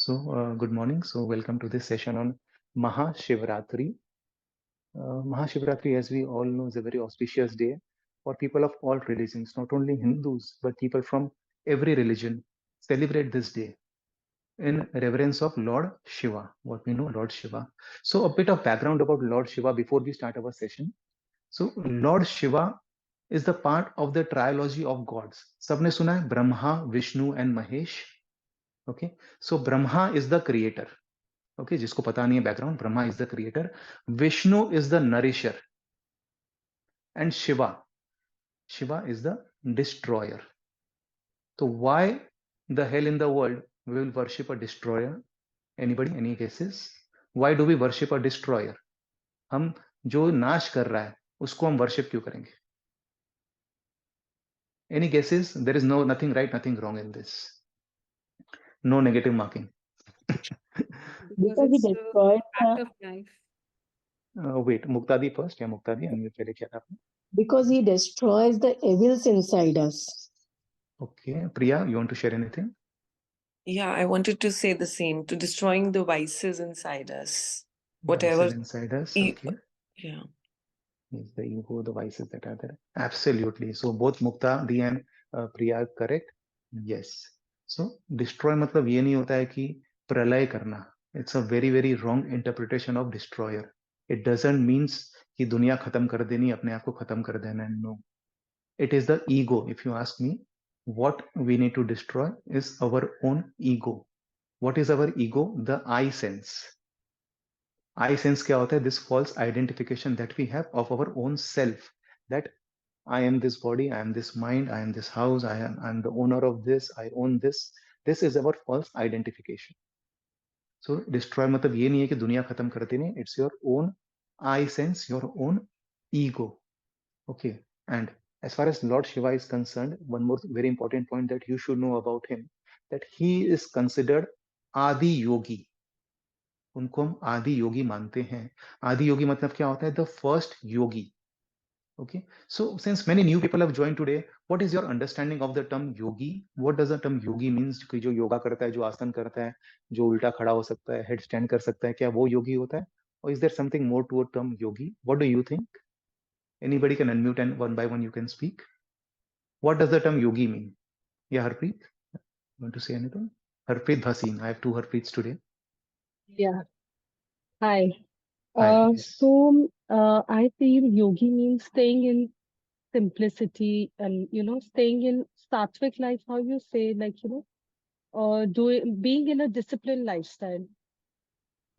Good morning. So, welcome to this session on Maha Shivratri. Maha Shivratri, as we all know, is a very auspicious day for people of all religions, not only Hindus, but people from every religion celebrate this day in reverence of Lord Shiva, what we know, Lord Shiva. So, a bit of background about Lord Shiva before we start our session. So, Lord Shiva is the part of the trilogy of gods. सबने सुना है Brahma, Vishnu and Mahesh. Okay, so Brahma is the creator. Okay, जिसको पता नहीं है background, Brahma is the creator, Vishnu is the nourisher and Shiva is the destroyer. तो why the hell in the world we will worship a destroyer? Anybody, any guesses? Why do we worship a destroyer? हम जो नाश कर रहा है उसको हम worship क्यों करेंगे? Any guesses? There is no nothing right, nothing wrong in this. No negative marking. Because he destroys Fact of life. Wait, Muktadi first या मुक्तादी अनम्यूट पहले किया था आपने? because he destroys the evils inside us. Okay, Priya, you want to share anything? Yeah, I wanted to say the same, to destroying the vices inside us. Whatever. Vices inside us. e- Okay. Yeah. Is the ego, the vices that are there. Absolutely. So both Muktadi and Priya are correct. Yes. So destroy मतलब ये नहीं होता है कि प्रलय करना. It's a very very wrong interpretation of destroyer. It doesn't means कि दुनिया खत्म कर देनी, अपने आप को खत्म कर देना. No. It is the ego. If you ask me, what we need to destroy is our own ego. What is our ego? The I sense. I sense क्या होता है? This false identification that we have of our own self, that I am this body, I am this mind, I am this house, I'm the owner of this, I own this. This is our false identification. So destroy मतलब ये नहीं है कि दुनिया खत्म कर देनी. It's your own I sense, your own ego. Okay. And as far as Lord Shiva is concerned, one more very important point that you should know about him, that he is considered Adi Yogi. उनको हम आदि योगी मानते हैं. आदि योगी मतलब क्या होता है? The first Yogi. Okay, so since many new people have joined today, what is your understanding of the term yogi? What does the term yogi means? कि जो योगा करता है, जो आसन करता है, जो उल्टा खड़ा हो सकता है, हेड स्टैंड कर सकता है, क्या वो योगी होता है? Or is there something more to a term yogi? What do you think? Anybody can unmute and one by one you can speak. What does the term yogi mean? Yeah, Harpreet, want to say anything? Harpreet Bhasin. I have two Harpreets today. Yeah. Hi. Hi. Yes. I feel yogi means staying in simplicity and, staying in sattvic life, how you say, like, being in a disciplined lifestyle.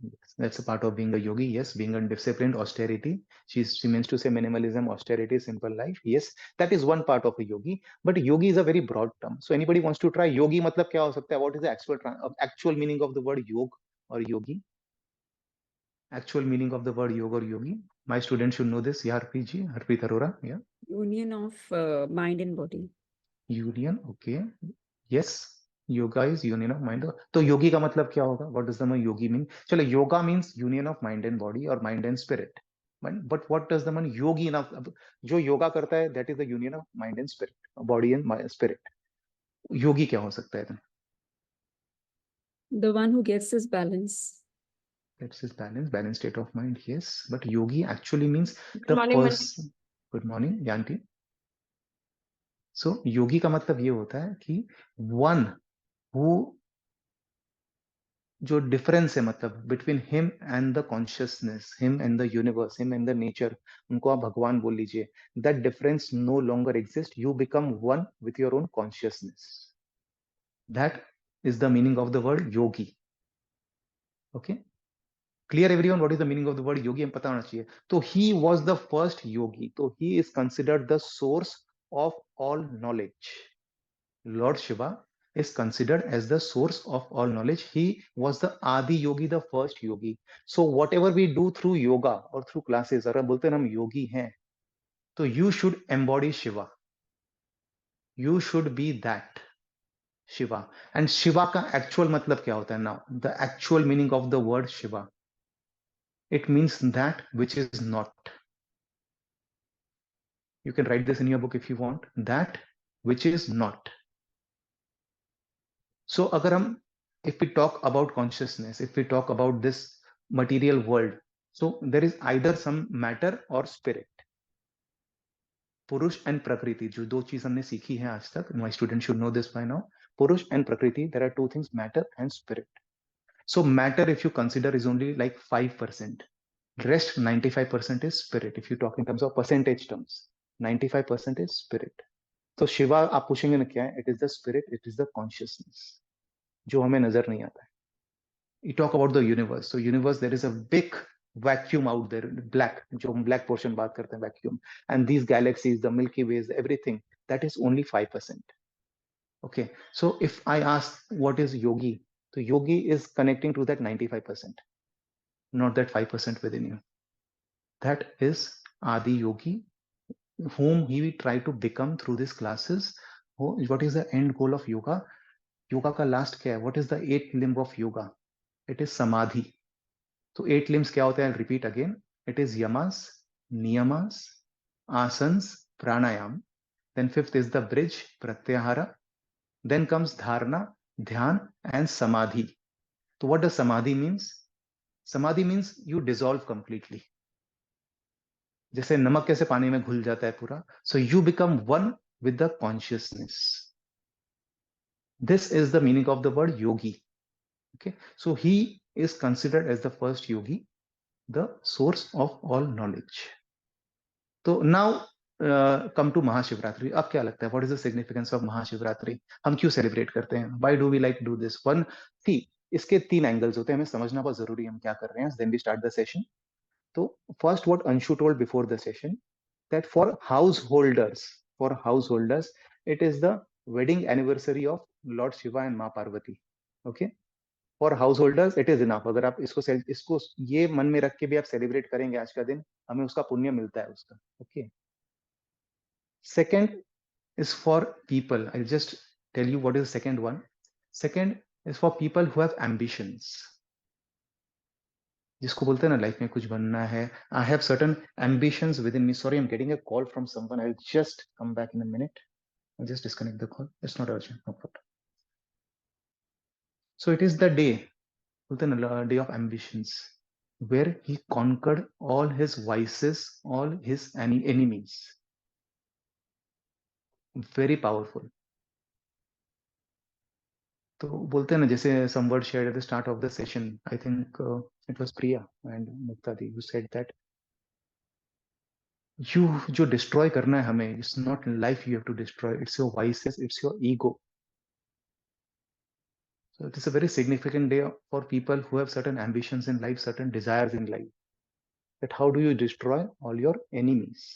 Yes, that's a part of being a yogi. Yes, being a disciplined austerity. She means to say minimalism, austerity, simple life. Yes, that is one part of a yogi. But yogi is a very broad term. So anybody wants to try yogi? मतलब क्या हो सकता है? What is the actual meaning of the word yog or yogi? Actual meaning of the word yoga or yogi. My students should know this. Yeah, RPG, Harpreet Arora. Yeah. Union of mind and body. Union. Okay. Yes. Yoga is union of mind. तो योगी का मतलब क्या होगा? What does the man yogi mean? चलो, yoga means union of mind and body और mind and spirit. But what does the man yogi ना? जो yoga करता है that is the union of mind and spirit, body and spirit. Yogi क्या हो सकता है? The one who gets his balance. That's his balance state of mind. Yes, but yogi actually means the Good morning, person. Good morning, Yanti. So योगी का मतलब ये होता है कि one who, जो डिफरेंस है मतलब between him and the consciousness, him and the universe, him and the nature, उनको आप भगवान बोल लीजिए, that difference no longer exist. You become one with your own consciousness. That is the meaning of the word yogi. Okay, clear everyone? What is the meaning of the word yogi? हम पता होना चाहिए. तो he was the first yogi. तो he is considered the source of all knowledge. Lord Shiva is considered as the source of all knowledge. He was the Adi Yogi, the first yogi. So whatever we do through yoga or through classes, अगर बोलते हैं हम योगी हैं, तो you should embody Shiva. You should be that Shiva. And Shiva का actual मतलब क्या होता है? Now, the actual meaning of the word Shiva, it means that which is not. You can write this in your book if you want. That which is not. So अगर हम if we talk about consciousness, if we talk about this material world, so there is either some matter or spirit. Purusha and Prakriti, जो दो चीज हमने सीखी है आज तक, my student should know this by now. Purusha and Prakriti, there are two things, matter and spirit. So matter, if you consider, is only like 5%. Rest 95% is spirit. If you talk in terms of percentage terms, 95% is spirit. तो शिवा आप पूछेंगे ना क्या है? It is the spirit, it is the consciousness, जो हमें नजर नहीं आता है. You talk about the universe. So universe, there is a big vacuum out there, black, जो हम black portion बात करते हैं, vacuum. And these galaxies, the Milky Ways, everything, that is only 5%. Okay, so if I ask what is yogi, so yogi is connecting to that 95%, not that 5% within you. That is Adi Yogi, whom he try to become through these classes. What is the end goal of yoga? Yoga का last क्या है? What is the eighth limb of yoga? It is samadhi. So 8 limbs क्या होते हैं? I'll repeat again. It is yamas, niyamas, asanas, pranayam. Then fifth is the bridge, pratyahara. Then comes dharana, dhyan, and samadhi. So what does samadhi means? Samadhi means you dissolve completely. जैसे नमक कैसे पानी में घुल जाता है पूरा. So you become one with the consciousness. This is the meaning of the word yogi. Okay, so he is considered as the first yogi, the source of all knowledge. तो नाउ कम टू महाशिवरात्रि. अब क्या लगता है, what is the significance of Mahashivratri? हम क्यों celebrate करते हैं? Why do we like do this one? See, इसके 3 एंगल्स होते हैं, हमें समझना बहुत जरूरी है हम क्या कर रहे हैं. Then we start the session. तो first, what Anshu told before the session, that for householders it is the wedding anniversary of Lord Shiva and माँ Parvati. Okay, for householders it is enough. अगर आप इसको ये मन में रख के भी आप सेलिब्रेट करेंगे आज का दिन, हमें उसका पुण्य मिलता है उसका. Okay, second is for people. I'll just tell you what is the second one. Second is for people who have ambitions, जिसको बोलते हैं ना लाइफ में कुछ बनना है. I have certain ambitions within me. Sorry, I'm getting a call from someone. I'll just come back in a minute. I'll just disconnect the call. It's not urgent, no problem. So it is the day, बोलते हैं ना, day of ambitions, where he conquered all his vices, all his enemies. Very powerful. तो बोलते हैं ना, जैसे some word shared at the start of the session, I think it was Priya and Muktadi who said that you जो destroy करना है हमें, it's not life you have to destroy, it's your vices, it's your ego. So it is a very significant day for people who have certain ambitions in life, certain desires in life, that how do you destroy all your enemies.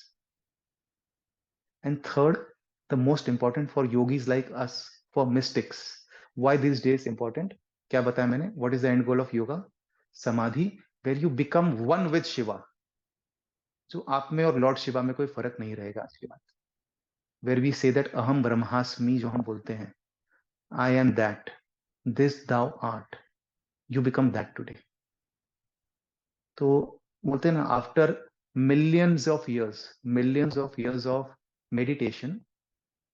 And third, the most important for yogis like us, for mystics, why these days important? क्या बताया मैंने? What is the end goal of yoga? Samadhi, where you become one with Shiva. जो आप में और Lord Shiva में कोई फर्क नहीं रहेगा आज के बाद. Where we say that अहम ब्रह्मास्मि, जो हम बोलते हैं, I am that, this thou art. You become that today. तो बोलते हैं ना, after millions of years of meditation,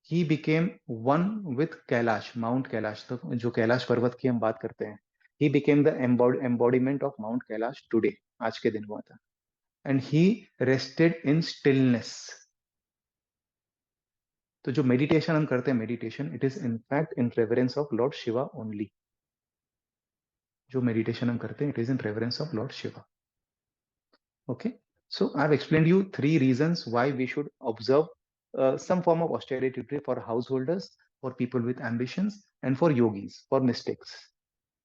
he became one with Kailash, Mount Kailash. तो जो कैलाश पर्वत की हम बात करते हैं, he became the embodiment of Mount Kailash today. आज के दिन हुआ था. And he rested in stillness. तो जो मेडिटेशन हम करते हैं, meditation, it is in fact in reverence of Lord Shiva only. जो मेडिटेशन हम करते हैं, it is in reverence of Lord Shiva. Okay, so I've explained you 3 reasons why we should observe some form of austerity for householders, for people with ambitions, and for yogis, for mystics.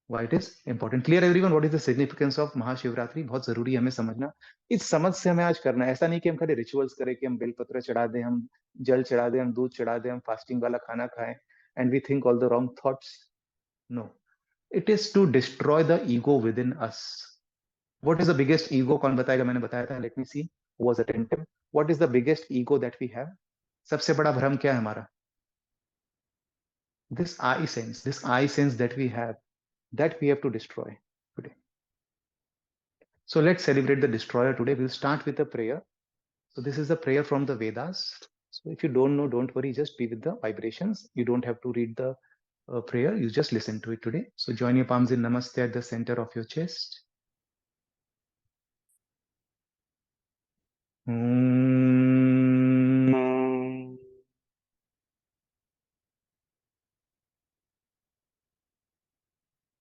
Why it is important? Clear everyone? What is the significance of Mahashivratri? बहुत जरूरी है हमें समझना. इस समझ से हमें आज करना है. ऐसा नहीं कि हम खाली रिचुअल्स करें, कि हम बेलपत्र चढ़ा दें, हम जल चढ़ा दें, हम दूध चढ़ा दें, हम फास्टिंग वाला खाना खाएं, and we think all the wrong thoughts. No, it is to destroy the ego within us. What is the biggest ego? कौन बताएगा? मैंने बताया था. Let me see who was attentive. What is the biggest ego that we have? सबसे बड़ा भ्रम क्या है हमारा? This I sense that we have, that we have to destroy today. So let's celebrate the destroyer today. We'll start with a prayer. So this is a prayer from the Vedas. So if you don't know, don't worry, just be with the vibrations. You don't have to read the prayer. You just listen to it today. So join your palms in Namaste at the center of your chest.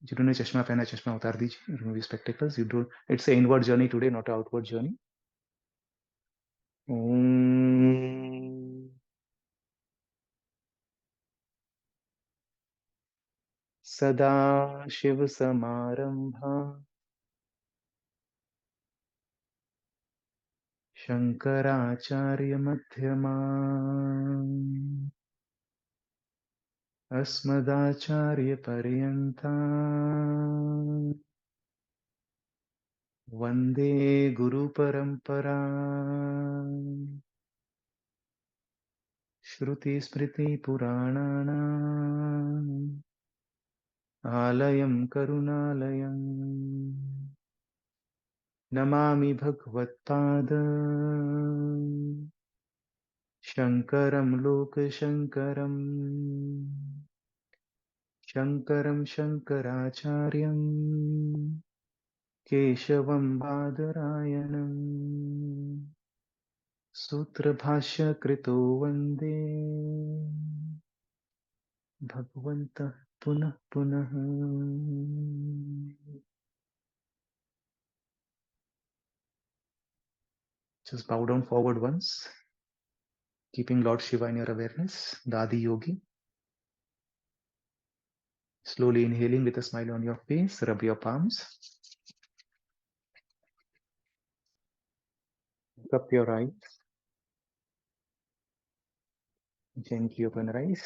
जिन्होंने चश्मा पहना चश्मा उतार दीजिए. Remove your spectacles. You do. It's an inward journey today, not an outward journey. सदा शिव समारंभा शंकराचार्य मध्यमा अस्मदाचार्य पर्यंता वंदे गुरु परंपरा श्रुति स्मृति पुराणानाम् आलयं करुणालयं नमामि भगवत्पाद शंकरं लोकशंकरं शंकरं शंकराचार्यं केशवं बादरायणं सूत्रभाष्यकृतो वन्दे भगवन्तः पुनः पुनः. Just bow down forward once, keeping Lord Shiva in your awareness, the Adi Yogi. Slowly inhaling with a smile on your face, rub your palms. Look up your eyes. Gently open your eyes.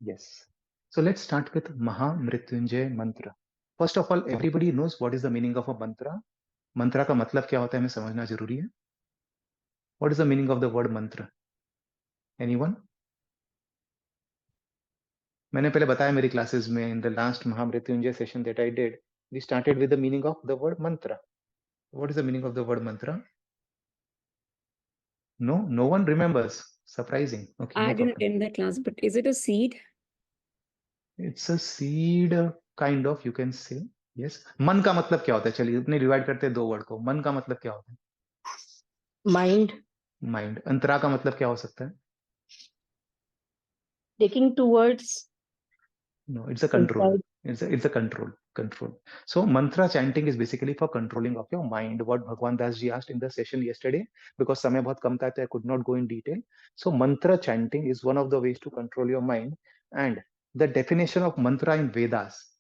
Yes. So let's start with Maha Mrityunjay mantra. First of all, everybody knows what is the meaning of a mantra. Mantra का मतलब क्या होता है हमें समझना जरूरी है. What is the meaning of the word mantra? Anyone? मैंने पहले बताया मेरी क्लासेस में in the last Mahamrityunjay session that I did, we started with the meaning of the word mantra. What is the meaning of the word mantra? No one remembers. Surprising. Okay, I no didn't problem. attend that class, but is it a seed? It's a seed kind of, you can say. Yes. मन का मतलब क्या होता है? चलिए इतने divide करते हैं दो वर्ड को. मन का मतलब क्या होता है? Mind. माइंड. अंतरा का मतलब क्या हो सकता है? Taking towards No, it's a control. inside. It's a control. So mantra chanting is basically for controlling of your mind. What Bhagwan Das ji asked in the session yesterday, because समय बहुत कम था तो I could not go in detail. So mantra chanting is one of the ways to control your mind. And the definition of mantra in Vedas,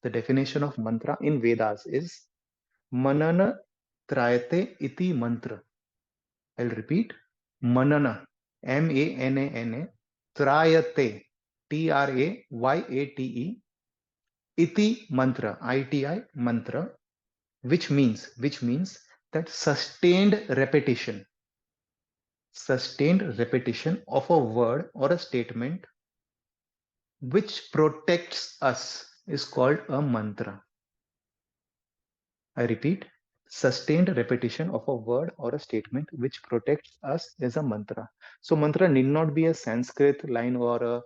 is manana trayate iti mantra. I'll repeat. Manana, MANANA, trayate, TRAYATE, iti mantra, ITI mantra, which means that sustained repetition of a word or a statement which protects us is called a mantra. I repeat, sustained repetition of a word or a statement which protects us is a mantra. So mantra need not be a Sanskrit line or a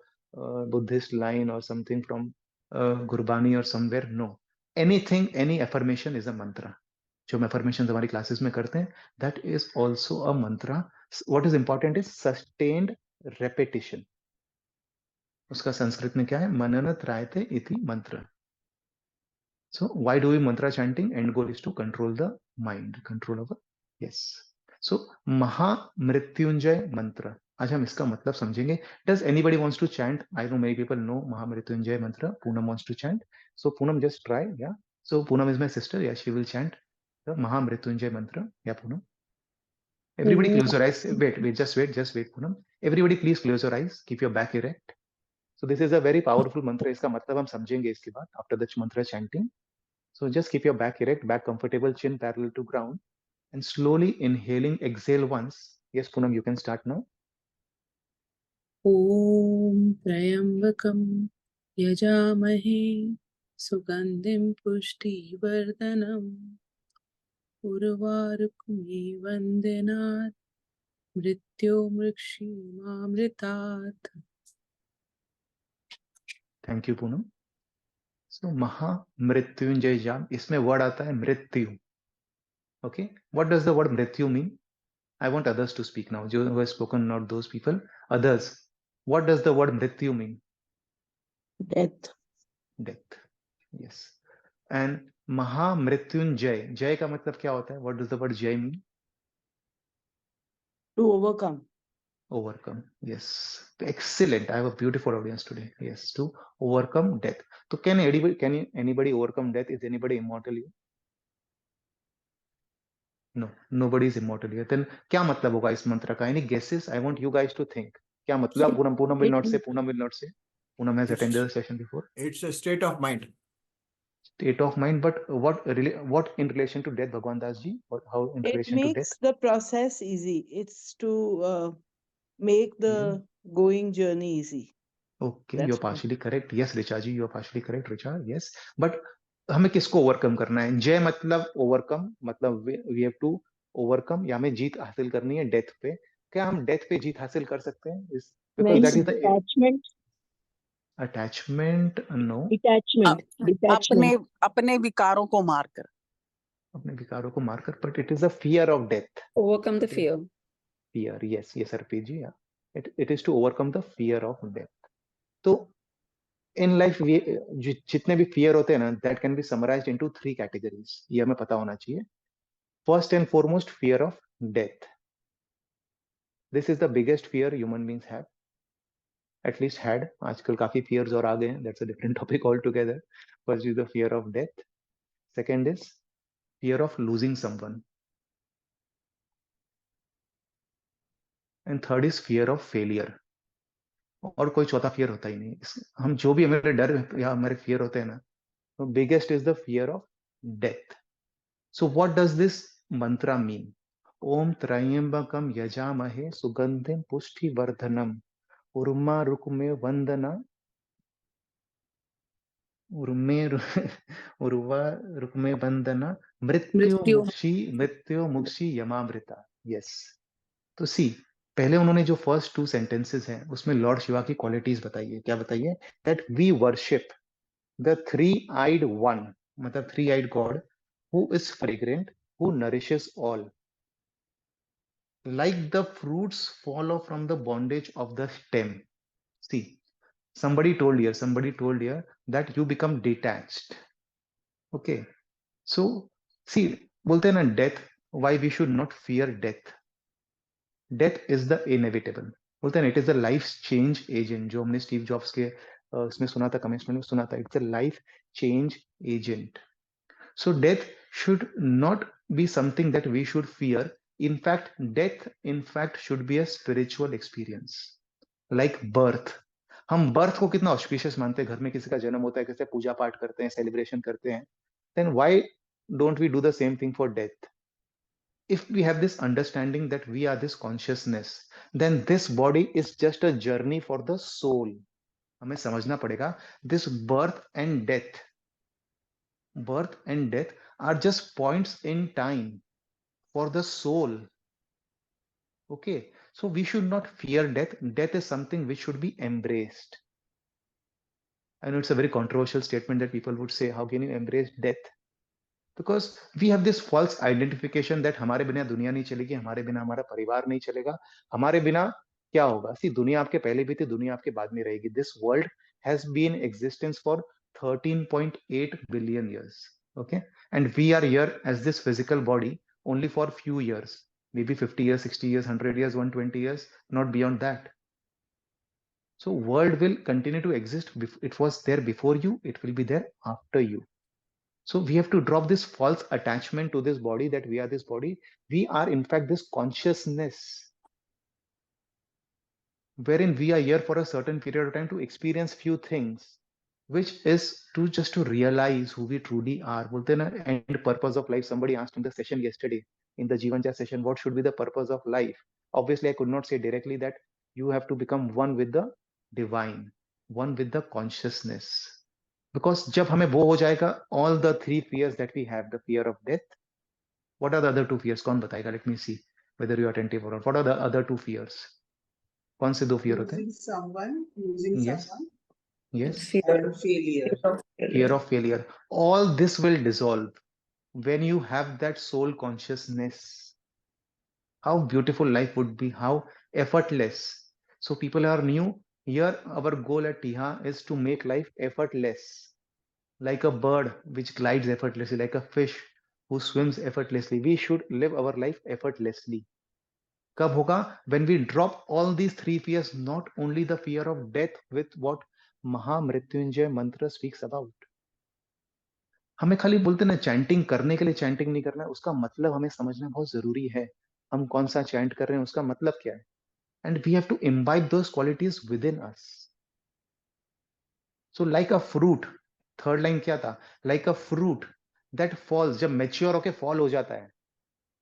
Buddhist line or something from Gurbani or somewhere. No, anything, any affirmation is a mantra. जो हम affirmations हमारी classes में करते हैं, that is also a mantra. What is important is sustained repetition. उसका संस्कृत में क्या है? मनन त्रायते इति mantra. So why do we mantra chanting? End goal is to control the mind, control over. Yes. So Maha Mrityunjay mantra. आज हम इसका मतलब समझेंगे. Does anybody wants to chant? I know many people know Maha Mrityunjay mantra. Poonam wants to chant. So Poonam, just try. Yeah. So Poonam is my sister. Yeah, she will chant the Maha Mrityunjay mantra. Yeah, Poonam. Everybody close your eyes. Just wait, Poonam. Everybody please close your eyes. Keep your back erect. So this is a very powerful mantra. इसका मतलब हम समझेंगे इसके बाद after the mantra chanting. So just keep your back erect, back comfortable, chin parallel to ground, and slowly inhaling, exhale once. Yes, Poonam, you can start now. ॐ त्र्यम्बकं यजामहे सुगन्धिं पुष्टिवर्धनम् उर्वारुकमिवन्दिनात् मृत्योर्मुक्षीयमामृतात्. Thank you, Poonam. So Maha Mrityunjay Jam, इसमें word आता है मृत्यु. Okay, what does the word mrityu mean? I want others to speak now. Who have spoken, not those people. Others, what does the word mrityu mean? Death. Death. Yes. And Maha Mrityunjay. Jay का मतलब क्या होता है? What does the word Jay mean? To overcome. Overcome. Yes. Excellent. I have a beautiful audience today. Yes. To overcome death. So anybody overcome death? Is anybody immortal here? No, nobody is immortal here. Then क्या मतलब होगा इस मंत्र का? Any guesses? I want you guys to think. क्या मतलब? Poonam will not say. Poonam will not say. Poonam has attended the session before. It's a state of mind. State of mind, but what in relation to death, Bhagwan Das ji? How in It relation to death? makes the process easy. It's to make the going journey easy. Okay, That's you're partially correct. Yes, Richa ji, you're partially correct, Richa. Yes, but हमें किसको overcome करना है? जय मतलब overcome, मतलब we have to overcome, या हमें जीत हासिल करनी है डेथ पे. क्या हम डेथ पे जीत हासिल कर सकते हैं? Because that is the Detachment. Attachment. No. Detachment. अपने Detachment. अपने विकारों को मारकर. अपने विकारों को मारकर. But it is a fear of death. Overcome the fear. Fear, yes, yes, Arpit ji, yeah. It is to overcome the fear of death. तो इन लाइफ जितने भी फियर होते हैं ना, that can be summarised into 3 categories. ये हमें पता होना चाहिए. First and foremost, fear of death. This is the biggest fear human beings have, at least had. आजकल काफी फियर्स और आ गए हैं, that's a different topic all together. First is the fear of death. Second is fear of losing someone. And third is fear of failure. और कोई चौथा fear होता ही नहीं. हम जो भी हमारे डर या हमारे फियर होते हैं ना, तो biggest is the fear of death. So what does this mantra mean? ओम त्रयंबकम यजामहे सुगंधिम पुष्टिवर्धनम उर्मा रुक्मे वंदना उर्मे उर्वा रुक्मे वंदना Mrityu. मृत्यु मुक्षी यमामृता. यस. तो सी, पहले उन्होंने जो फर्स्ट 2 सेंटेंसेस हैं उसमें लॉर्ड शिवा की क्वालिटीज बताइए. क्या बताइए? That we worship the three-eyed one, मतलब three-eyed God, who is fragrant, who nourishes all. Like the fruits follow from the bondage of the stem. See, somebody told here that you become detached. Okay. So, see, बोलते हैं ना death, why we should not fear death. Death is the inevitable. बोलते हैं ना, it is the life change agent. जो हमने Steve jobs के इसमें सुना था, कमेंट्स में सुना था. It's a life change agent. So death should not be something that we should fear. In fact, death, should be a spiritual experience. Like birth. हम birth को कितना auspicious मानते हैं. घर में किसी का जन्म होता है, कैसे पूजा पाठ करते हैं, celebration करते हैं. Then why don't we do the same thing for death? If we have this understanding that we are this consciousness, then this body is just a journey for the soul. हमें समझना पड़ेगा. This birth and death are just points in time for the soul. Okay, so we should not fear death. Death is something which should be embraced. I know it's a very controversial statement that people would say, how can you embrace death? Because we have this false identification that हमारे बिना दुनिया नहीं चलेगी, हमारे बिना हमारा परिवार नहीं चलेगा, हमारे बिना क्या होगा. See, दुनिया आपके पहले भी थी, दुनिया आपके बाद में रहेगी. This world has been in existence for 13.8 billion years. Okay, and we are here as this physical body only for few years, maybe 50 years, 60 years, 100 years, 120 years, not beyond that. So world will continue to exist. It was there before you, it will be there after you. So we have to drop this false attachment to this body, that we are this body. We are in fact this consciousness, wherein we are here for a certain period of time to experience few things, which is to just to realize who we truly are. बोलते हैं ना, end purpose of life. Somebody asked in the session yesterday, in the Jivan Chat session, what should be the purpose of life? Obviously, I could not say directly that you have to become one with the divine, one with the consciousness. Because जब हमें वो हो जाएगा, all the 3 fears that we have, the fear of death. What are the other 2 fears? कौन बताएगा? Let me see whether you are attentive or not. What are the other 2 fears? कौन से 2 fear होते हैं? losing someone. Yes. Yes, Fear, failure. fear of failure. All this will dissolve when you have that soul consciousness. How beautiful life would be, how effortless. So people are new. Here, our goal at Tiha is to make life effortless, like a bird which glides effortlessly, like a fish who swims effortlessly. We should live our life effortlessly. कब होगा? When we drop all these three fears, not only the fear of death, with what Maha Mrityunjay mantra speaks about. हमें खाली बोलते ना chanting करने के लिए chanting नहीं करना है, उसका मतलब हमें समझना बहुत जरूरी है. हम कौन सा चैंट कर रहे हैं, उसका मतलब क्या है. And we have to imbibe those qualities within us. So like a fruit, third line क्या था? Like a fruit that falls, जब mature होके fall हो जाता है,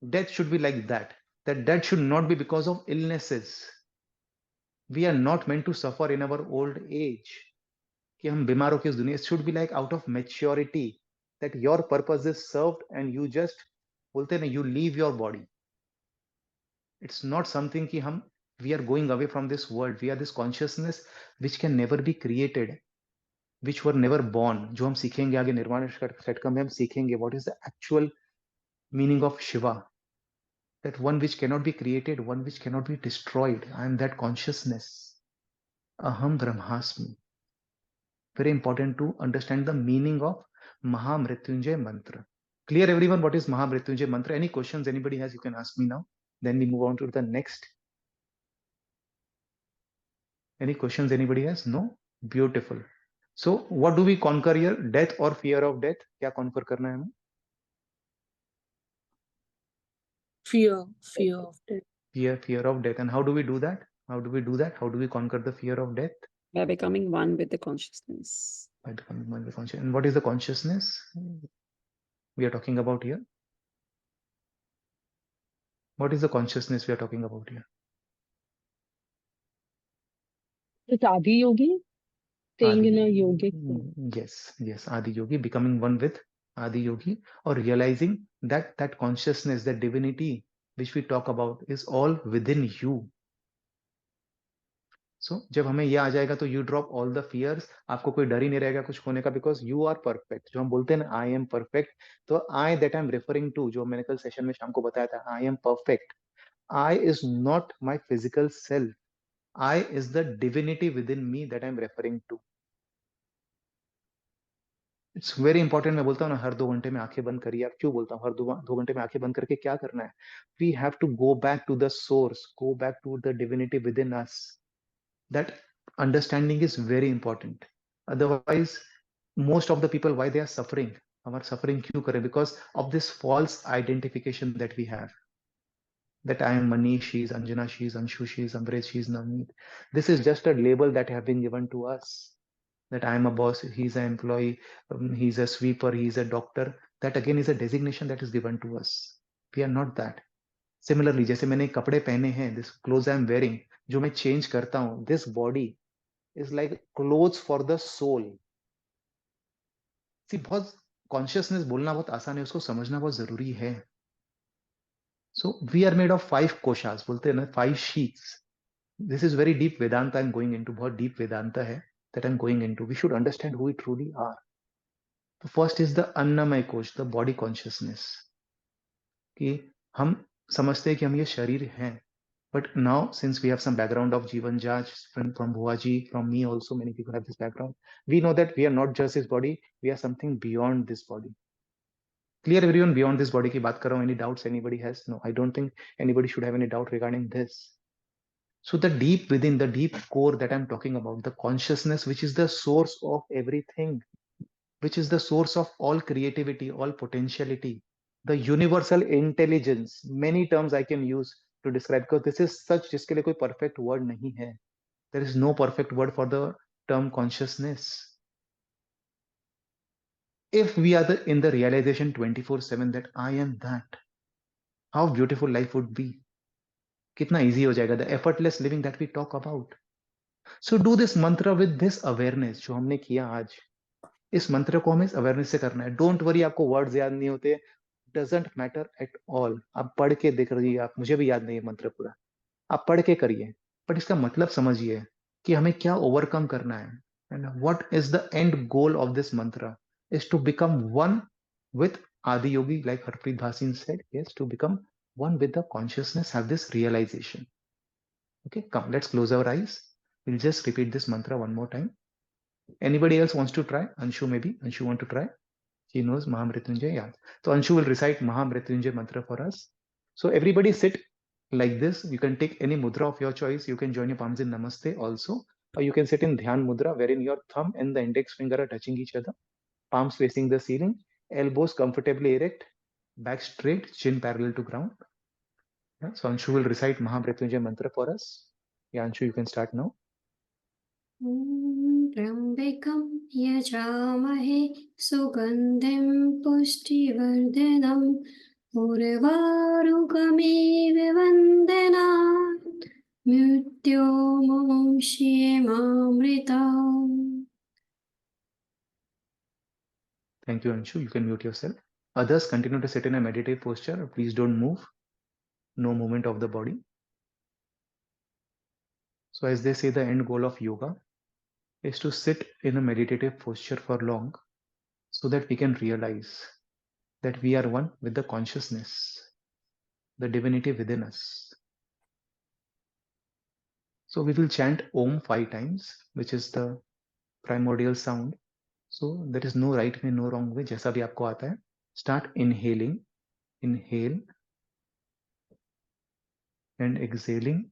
death should be like that. That death should not be because of illnesses. We are not meant to suffer in our old age. कि हम बीमार होके इस दुनिया, it should be like out of maturity, that your purpose is served and you just बोलते हैं ना, you leave your body. It's not something कि हम we are going away from this world. We are this consciousness which can never be created, which were never born. जो हम सीखेंगे आगे निर्वाण षटकम में हम सीखेंगे what is the actual meaning of Shiva. That one which cannot be created, one which cannot be destroyed. I am that consciousness. Aham Brahmasmi. Very important to understand the meaning of Maha Mrityunjay mantra. Clear everyone what is Maha Mrityunjay mantra? Any questions anybody has, you can ask me now. Then we move on to the next. Any questions anybody has? No? Beautiful. So what do we conquer here? Death or fear of death? क्या conquer करना है हमें? Fear of death. Fear of death. And how do we do that? How do we do that? How do we conquer the fear of death? By becoming one with the consciousness. By becoming one with consciousness. And what is the consciousness we are talking about here? What is the consciousness we are talking about here? It's Adi Yogi, staying in a Adi, yogic form. yes, Adi Yogi, becoming one with Adi Yogi, or realizing that that consciousness, that divinity which we talk about is all within you. So जब हमें ये आ जाएगा तो you drop all the fears, आपको कोई डर ही नहीं रहेगा कुछ होने का, because you are perfect. जो हम बोलते हैं ना I am perfect, तो I that I'm referring to, जो मैंने कल सेशन में शाम को बताया था, I am perfect. I is not my physical self. I is the divinity within me that I'm referring to. It's very important. मैं बोलता हूँ ना, हर 2 घंटे में आंखें बंद करिए. आप क्यों बोलता हूँ हर दो घंटे में आंखें बंद करके क्या करना है? We have to go back to the source, go back to the divinity within us. That understanding is very important. Otherwise most of the people why they are suffering, हमारे सफरिंग क्यों करें? Because of this false identification that we have, that I am Manish, she is Anjana, she is Anshu, she is Amrit, she is Navneet. This is just a label that have been given to us. That I am a boss, he's an employee, he's a sweeper, he's a doctor. That again is a designation that is given to us. We are not that. Similarly, जैसे मैंने कपड़े पहने हैं, this clothes I am wearing, जो मैं change करता हूँ, this body is like clothes for the soul. See, बहुत consciousness बोलना बहुत आसान है, उसको समझना बहुत जरूरी है. So we are made of 5 koshas, बोलते हैं ना, 5 sheets. This is very deep Vedanta I'm going into. बहुत deep Vedanta है that I'm going into. We should understand who we truly are. The first is the अन्नमय कोश, the body consciousness. कि हम समझते हैं कि हम ये शरीर हैं. But now, since we have some background of Jivan Jaj, from Bhuaji, from me also, many people have this background. We know that we are not just this body, we are something beyond this body. Clear everyone? Beyond this body की बात कर रहा हूँ. Any doubts anybody has? No, I don't think anybody should have any doubt regarding this. So the deep within, the deep core that I'm talking about, the consciousness which is the source of everything, which is the source of all creativity, all potentiality, the universal intelligence. Many terms I can use to describe, because this is such, जिसके लिए कोई perfect word नहीं है. There is no perfect word for the term consciousness. If we are in the realization 24/7 that I am that, how beautiful life would be. कितना easy हो जाएगा, the effortless living that we talk about. So do this mantra with this awareness जो हमने किया आज. इस मंत्र को हमें इस अवेयरनेस से करना है. डोंट वरी, आपको वर्ड्स याद नहीं होते, डजंट मैटर एट ऑल. आप पढ़ के देख रहिए, आप, मुझे भी याद नहीं है मंत्र पूरा, आप पढ़ के करिए, बट इसका मतलब समझिए कि हमें क्या ओवरकम करना है. And what is the end goal of this mantra? Is to become one with Adi Yogi, like Harpreet Bhasin said. Yes, to become one with the consciousness, have this realization. Okay, come, let's close our eyes. We'll just repeat this mantra one more time. Anybody else wants to try? Anshu, maybe. Anshu want to try? She knows Maha Mrityunjay. Yeah. So Anshu will recite Maha Mrityunjay mantra for us. So everybody sit like this. You can take any mudra of your choice. You can join your palms in Namaste also. Or you can sit in Dhyan Mudra, wherein your thumb and the index finger are touching each other. Palms facing the ceiling. Elbows comfortably erect. Back straight. Chin parallel to ground. Yeah. So Anshu will recite Maha Mrityunjay mantra for us. Yeah, Anshu, you can start now. ॐ त्र्यम्बकं यजामहे सुगन्धिं पुष्टिवर्धनम् उर्वारुकमिव वन्दनात् मृत्योर्मुक्षीयमामृतात्. Thank you, Anshu. You can mute yourself. Others continue to sit in a meditative posture. Please don't move. No movement of the body. So as they say, the end goal of yoga is to sit in a meditative posture for long so that we can realize that we are one with the consciousness, the divinity within us. So we will chant Om 5 times, which is the primordial sound. So there is no right way, no wrong way. जैसा भी आपको आता है. Start inhaling. Inhale and exhaling.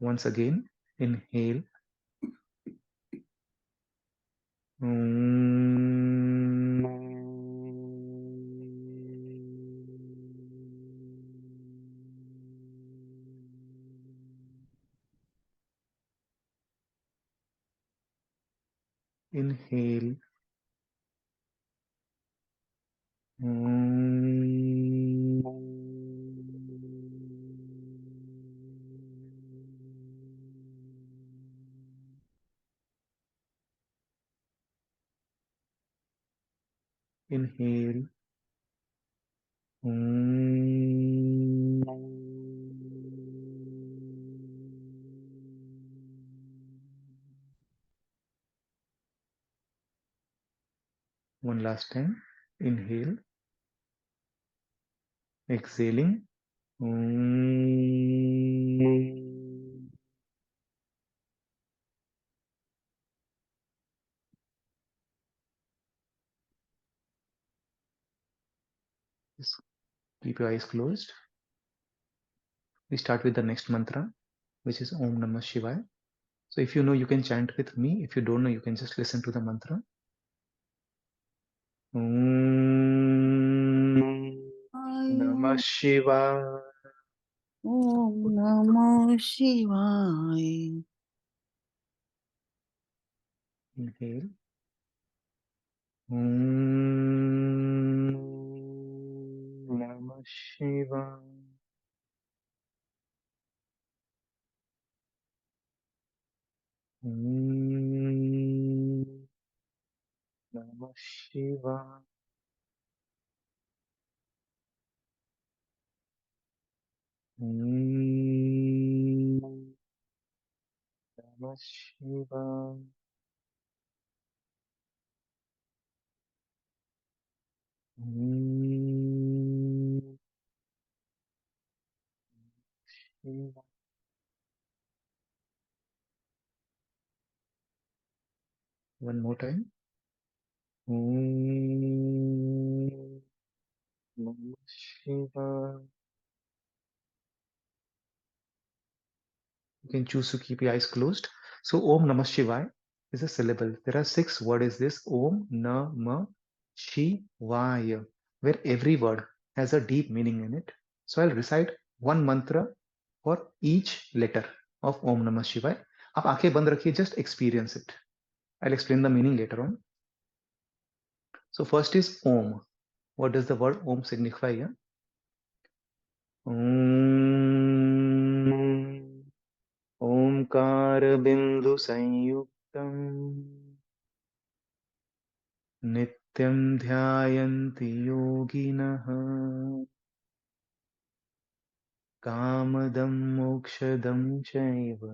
Once again, inhale. Inhale. Inhale. One last time. Inhale. Exhaling. Just keep your eyes closed. We start with the next mantra, which is Om Namah Shivaya. So if you know, you can chant with me. If you don't know, you can just listen to the mantra. Om Namah Shivaya. Om Namo Shivaya. Inhale. Om Namah Shivaya. Om Namah Shivaya. Om Namah Shivaya. Om Shivaya. One more time. Om Namah Shivaya. You can choose to keep your eyes closed. So Om Namah Shivaya is a syllable. There are 6 words. Is this Om Namah Shivaya, where every word has a deep meaning in it. So I'll recite one mantra for each letter of Om Namah Shivaya. आप आंखें बंद रखिए, just experience it. I'll explain the meaning later on. So first is Om. What does the word Om signify here? Om Omkar Bindu Sanyuktam नित्यं ध्यायन्ति योगिनः कामदं मोक्षदं चैव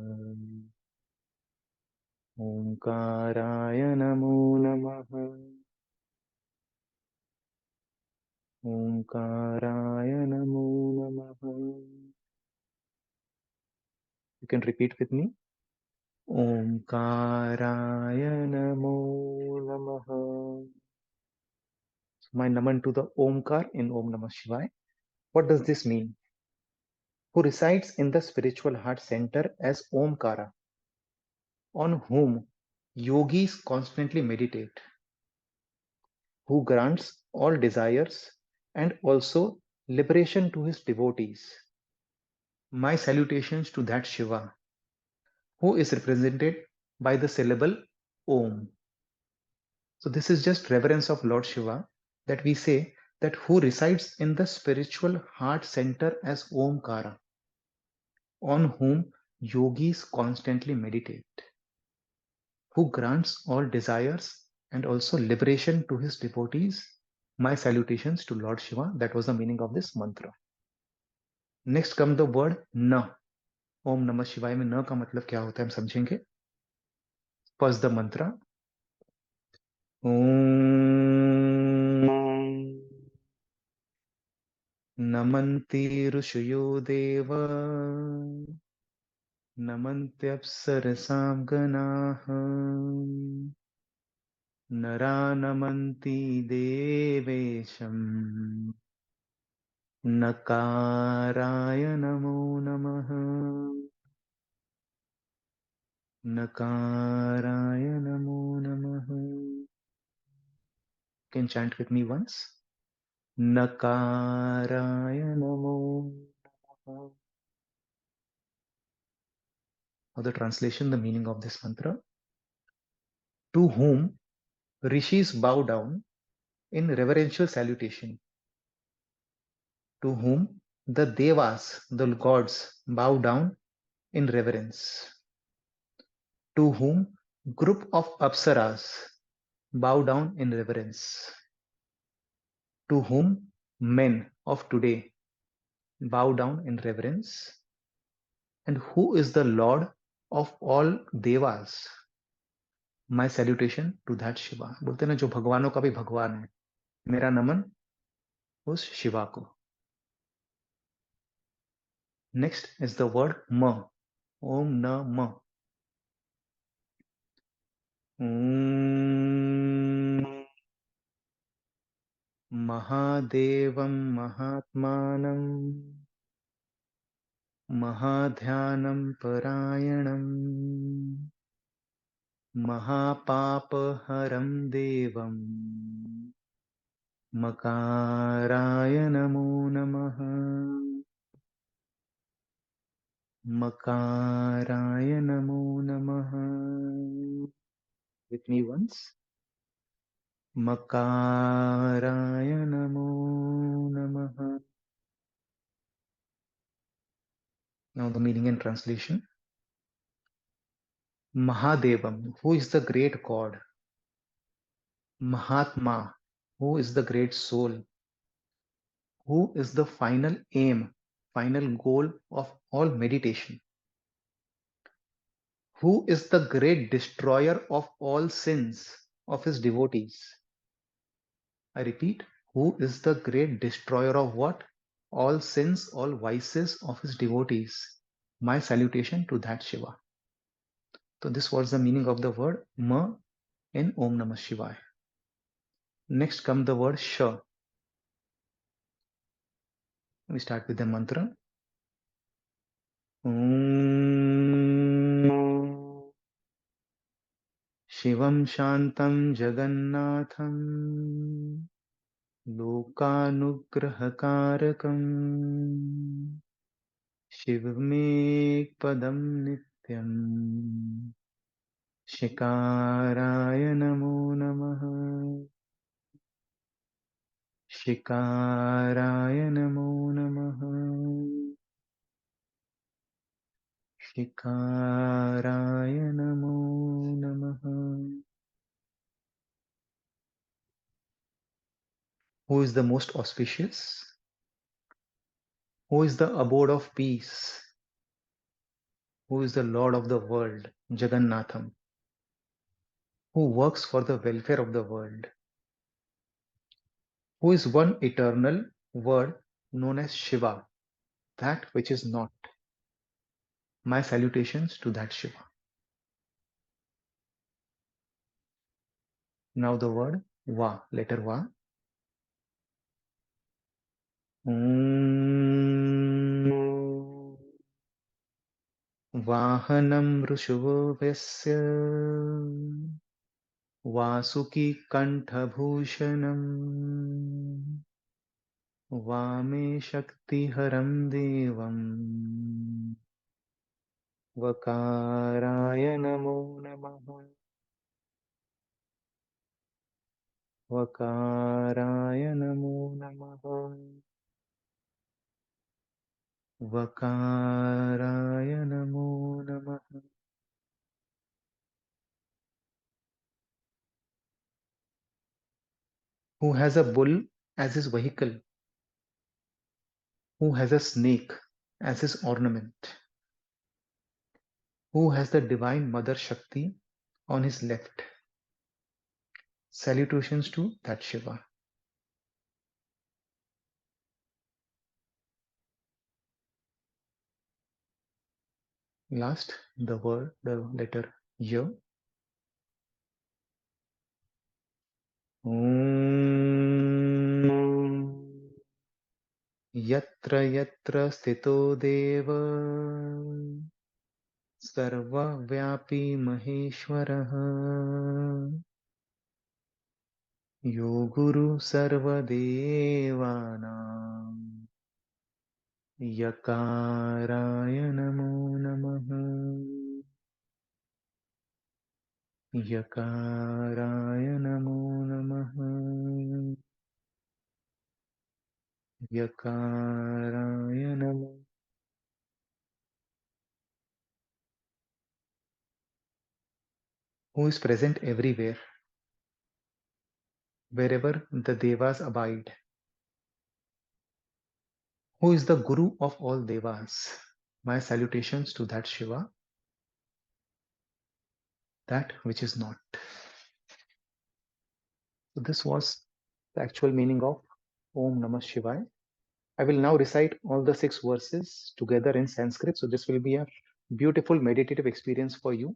ओंकाराय नमो नमः ओंकाराय नमो नमः You can repeat with me. ओंकाराय नमो नमः. My naman to the Omkar in Om Namah Shivaya. What does this mean? Who resides in the spiritual heart center as Omkara, on whom yogis constantly meditate, who grants all desires and also liberation to his devotees. My salutations to that Shiva, who is represented by the syllable Om. So this is just reverence of Lord Shiva, that we say that who resides in the spiritual heart center as Omkara, on whom yogis constantly meditate, who grants all desires and also liberation to his devotees. My salutations to Lord Shiva. That was the meaning of this mantra. Next comes the word na. Om Namah Shivaya में न का मतलब क्या होता है हम समझेंगे. First the mantra. Om नमन्ति ऋषयो देव नमन्त्यप्सरसां गणाः नरा नमन्ति देवेशम् नकाराय नमो नमः नकाराय नमो नमः. Can chant with me once. नकाराय नमो नमः. Now the translation, the meaning of this mantra. To whom rishis bow down in reverential salutation, to whom the devas, the gods, bow down in reverence, to whom group of apsaras bow down in reverence, to whom men of today bow down in reverence, and who is the Lord of all devas. My salutation to that Shiva. बोलते ना जो भगवानों का भी भगवान है, मेरा नमन उस शिवा को. Next is the word ma. Om Namah. महादेवं महात्मानं महाध्यानं परायणं महापापहरं देवं मकाराय नमो नमः मकाराय नमो नमः. With me once. मकाराय नमो नमः. Now the meaning and translation. Mahadevam, who is the great God. Mahatma, who is the great soul. Who is the final aim, final goal of all meditation. Who is the great destroyer of all sins of his devotees. I repeat, who is the great destroyer of what? All sins, all vices of his devotees. My salutation to that Shiva. So this was the meaning of the word Ma in Om Namah Shivaya. Next comes the word Sha. We start with the mantra. Om Shivam Shantam Jagannatham Lokanugrahakarakam Shivamek Padam Nityam Shikaraya Namo Namaha Shikaraya Namo Namaha Shikaraya Namo Namaha. Who is the most auspicious? Who is the abode of peace? Who is the Lord of the world, Jagannatham? Who works for the welfare of the world? Who is one eternal word known as Shiva, that which is not? My salutations to that Shiva. Now the word Va, letter Va. वाहनं ऋषुवो वस्य वासुकी कण्ठभूषणम् वामे शक्तिहरं देवम् वकाराय नमो नमः वकाराय नमो नमः वकाराय नमो नमः Who has a bull as his vehicle? Who has a snake as his ornament? Who has the divine Mother Shakti on his left? Salutations to that Shiva. Last, the letter Y. Yatra yatra sthito deva sarvavyapi maheshwaraha yo guru sarvadevanam yakaraya namo namaha yakaraya namo namaha yakaraya namo. Who is present everywhere, wherever the devas abide? Who is the guru of all devas? My salutations to that Shiva, that which is not. So this was the actual meaning of Om Namah Shivaya. I will now recite all the 6 verses together in Sanskrit. So this will be a beautiful meditative experience for you.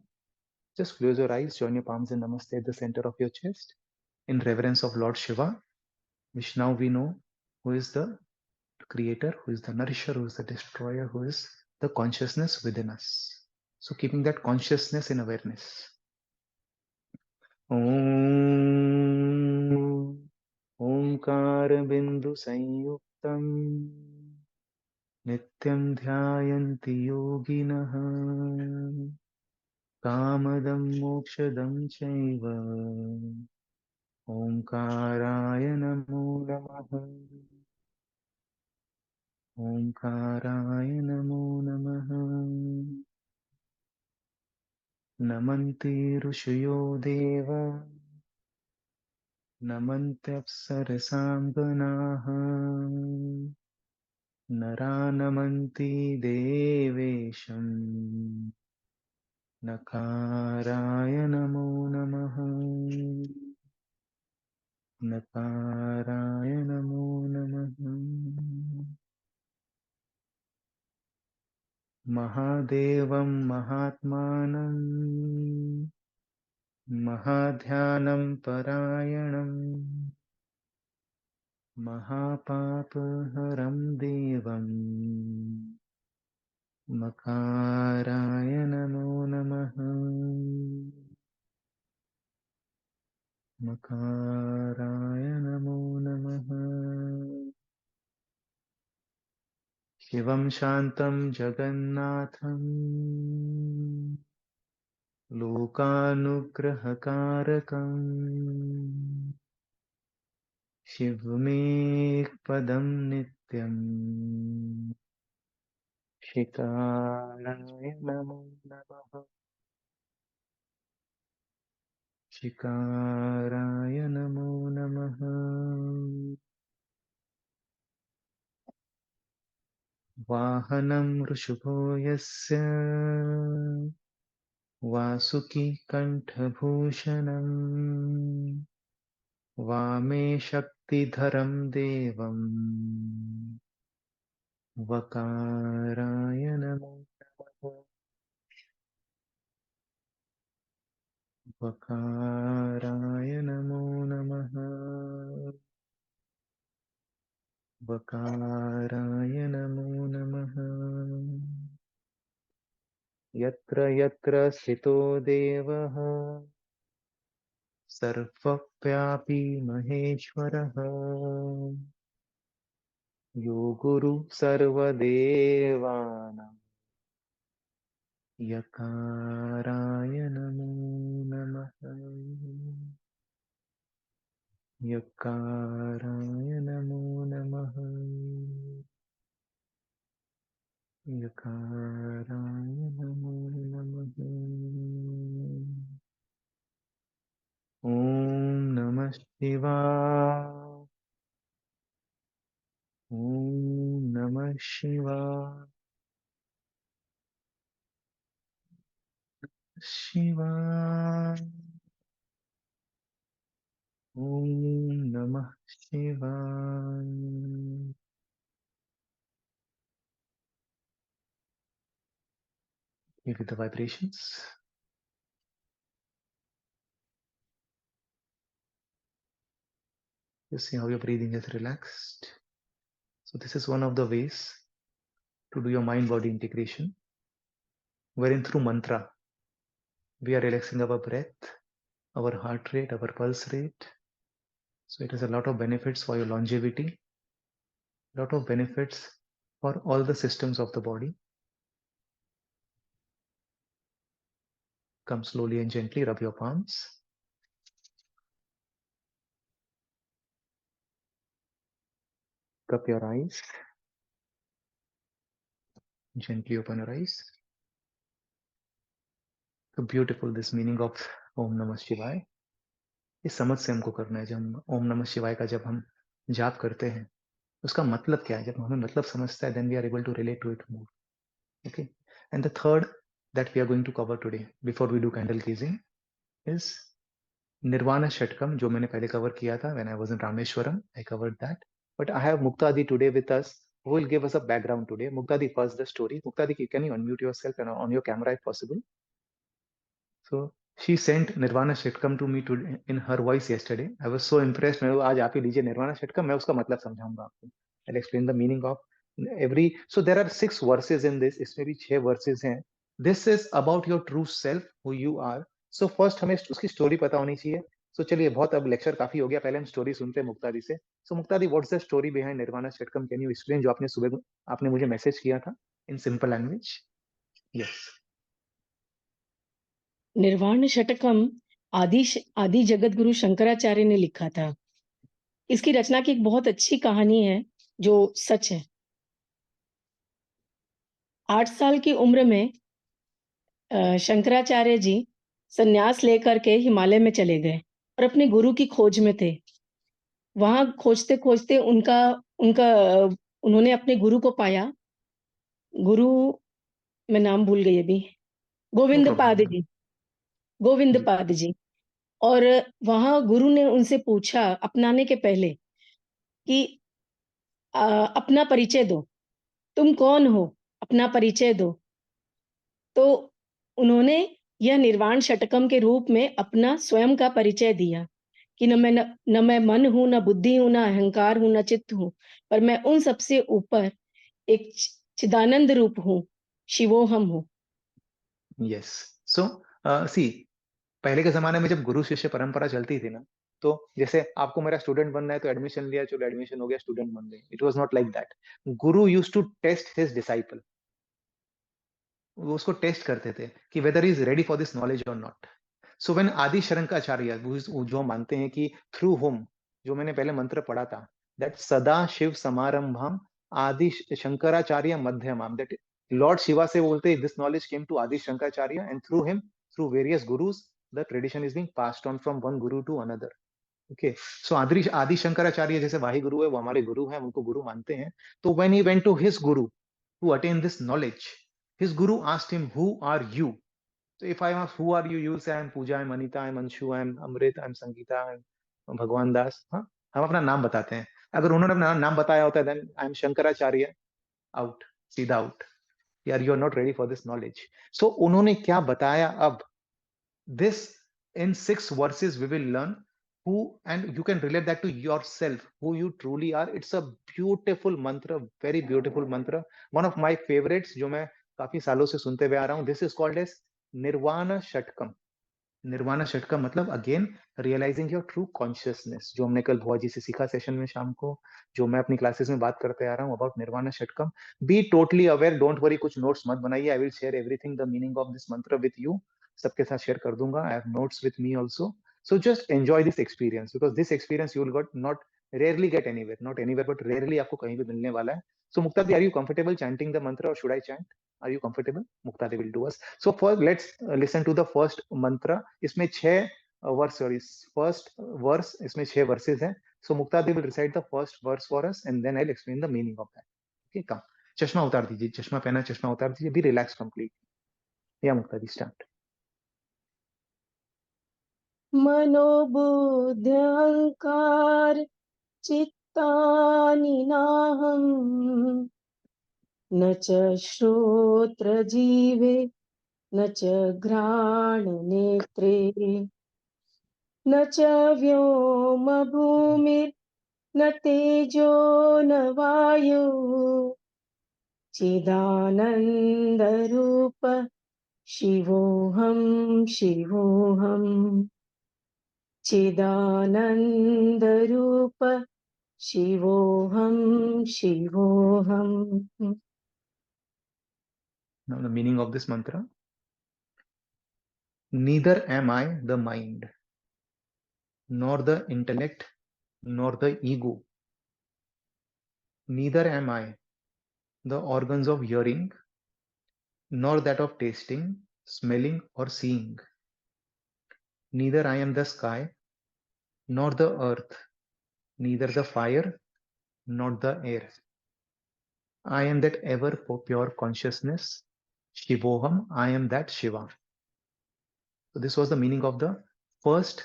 Just close your eyes, join your palms in Namaste at the center of your chest in reverence of Lord Shiva, which now we know who is the creator, who is the nourisher, who is the destroyer, who is the consciousness within us. So keeping that consciousness in awareness. Om Omkar Bindu Sanyuktam Nityam Dhyayanti Yoginaha Kamadam Mokshadam Chaiva Omkaraya Namo Namaha Omkaraya Namo Namaha Namanti Rushayo Deva Namantyapsarasam Ganaha Naranamanti Devesham Nakaraya Namo Namaha Nakaraya Namo Namaha Mahadevam Mahatmanam Mahadhyanam Parayanam Mahapapaharam Devam Makaraya Namo Namaha Makaraya Namo Namaha Shivam Shantam Jagannatham Lokanugrahakarakam Shivmekpadam Nityam Shikaraya Namo Namaha Shikaraya Namo Namaha वाहनं वृषभो यस्य वासुकी कंठभूषणम् वामे शक्तिधरं देवम् वकाराय नमो नमः वकाराय नमो नमः वकाराय नमो नमः यत्र यत्र स्थितो देवः सर्वव्यापी महेश्वरः यो गुरु सर्वदेवानां यकाराय नमो नमः यकाराय नमो नमः यकाराय नमो नमः ॐ नमः शिवाय ॐ नमः शिवाय शिवाय ॐ नमः शिवाय Feel the vibrations. You see how your breathing is relaxed. So this is one of the ways to do your mind-body integration, wherein through mantra, we are relaxing our breath, our heart rate, our pulse rate. So it has a lot of benefits for your longevity, lot of benefits for all the systems of the body. Come slowly and gently, rub your palms. Cup your eyes. Gently open your eyes. So beautiful this meaning of Om Namah Shivaya. इस समझ से हमको करना है, जब हम ओम नमः शिवाय का जब हम जाप करते हैं, उसका मतलब क्या है? जब हमें मतलब समझता है, then we are able to relate to it more. Okay. And the third that we are going to cover today before we do candle gazing is Nirvana Shatakam, जो मैंने पहले cover किया था when I was in Rameshwaram. I covered that. But I have Muktadi today with us, who will give us a background today. Muktadi, first the story. Muktadi, can you unmute yourself and on your camera if possible? So she sent Nirvana Shatakam to me today in her voice yesterday. I was so impressed. मैं आज आप ही लीजिए Nirvana Shatakam, मैं उसका मतलब समझाऊंगा आपको. I'll explain the meaning of every. So there are 6 verses in this. इसमें भी 6 verses हैं. This is about your true self, who you are. So first हमें उसकी story पता होनी चाहिए. So चलिए, बहुत अब lecture काफी हो गया. पहले हम story सुनते हैं मुक्तादी से. So मुक्तादी, what's the story behind Nirvana Shatakam? Can you explain जो आपने सुबह आपने मुझे message किया था in simple language? Yes. निर्वाण शतकम आदि जगत गुरु शंकराचार्य ने लिखा था। इसकी रचना की एक बहुत अच्छी कहानी है जो सच है। 8 साल की उम्र में शंकराचार्य जी संन्यास लेकर के हिमालय में चले गए और अपने गुरु की खोज में थे। वहां खोजते खोजते उन्होंने अपने गुरु को पाया। गुरु, मैं नाम भूल गई अभी, गोविंद पाद जी। और वहां गुरु ने उनसे पूछा अपनाने के पहले कि अपना परिचय दो, तुम कौन हो, अपना परिचय दो। तो उन्होंने यह निर्वाण शतकम के रूप में अपना स्वयं का परिचय दिया कि न मैं मन हूं, न बुद्धि हूं, न अहंकार हूं, न चित्त हूं, पर मैं उन सबसे ऊपर एक चिदानंद रूप हूं, शिवोहम हूं। Yes. So see, पहले के जमाने में जब गुरु शिष्य परंपरा चलती थी ना, तो जैसे आपको मेरा स्टूडेंट बनना है तो एडमिशन लिया, चलो एडमिशन हो गया, स्टूडेंट बन गए. It was not like that. Guru used to test his disciple. वो उसको टेस्ट करते थे कि whether is ready for this knowledge और not. So when Adi Shankaracharya, जो मानते हैं कि थ्रू होम, जो मैंने पहले मंत्र पढ़ा था, दैट सदा शिव समारंभम आदि शंकराचार्य मध्यमम, दैट लॉर्ड शिवा से बोलते this knowledge came to Adi Shankaracharya and through him, through various gurus, the tradition is being passed on from one guru to another. Okay. So Adi Shankaracharya जैसे वाहि गुरु है, वो हमारे गुरु हैं, उनको गुरु मानते हैं. तो when he went to his guru, to attain this knowledge. His guru asked him, "Who are you?" So if I ask, "Who are you?" you'll say, "I'm Pooja, I'm Anita, I'm Anshu, I'm Amrit, I'm Sangeeta, I'm Bhagwan Das." हाँ, हम अपना नाम बताते हैं. अगर उन्होंने अपना नाम बताया होता है, then I'm Shankaracharya, out, सीधा out. यार, you are not ready for this knowledge. So उन्होंने क्या बताया अब? This, in 6 verses we will learn who, and you can relate that to yourself, who you truly are. It's a beautiful mantra, very beautiful mantra, one of my favorites जो मैं काफी सालों से सुनते हुए आ रहा हूँ. This is called as Nirvana Shatakam. Nirvana षट का मतलब again realising your true consciousness, जो हमने कल भुआ जी से सीखा सेशन में शाम को, जो मैं अपनी क्लासेस में बात करते आ रहा हूँ about Nirvana Shatakam. Be totally aware, don't worry, कुछ नोट्स मत बनाइए. I will share everything, the meaning of this mantra with you. सबके साथ शेयर कर दूंगा. I have notes with me also. So just enjoy this experience, because this experience you will got not rarely get anywhere, not anywhere but rarely आपको कहीं भी मिलने वाला है. सो मुक्ता दी, are you comfortable chanting the मंत्र, और should I chant? Are you comfortable? Mukta they will do us. So first, let's listen to the first mantra. इसमें 6 वर्स, सॉरी, फर्स्ट वर्स, इसमें 6 वर्सेस हैं. So Mukta they will recite the first verse for us, and then I'll explain the meaning of that. Okay, come. चश्मा उतार दीजिए, चश्मा पहना, चश्मा उतार दीजिए. Be relaxed completely. Yeah, Mukta ji, start. मनोबुद्ध्यहंकार चित्तानि नाहम् न च श्रोत्रजीवे न च घ्राणनेत्रे न च व्योमभूमिर्न तेजो न वायु चिदानन्दरूप शिवोऽहं शिवोऽहम् चिदानन्दरूप शिवोऽहं शिवोऽहम्. Now the meaning of this mantra. Neither am I the mind, nor the intellect, nor the ego. Neither am I the organs of hearing, nor that of tasting, smelling, or seeing. Neither I am the sky, nor the earth, neither the fire, nor the air. I am that ever pure consciousness, Shivoham, I am that Shiva. So this was the meaning of the first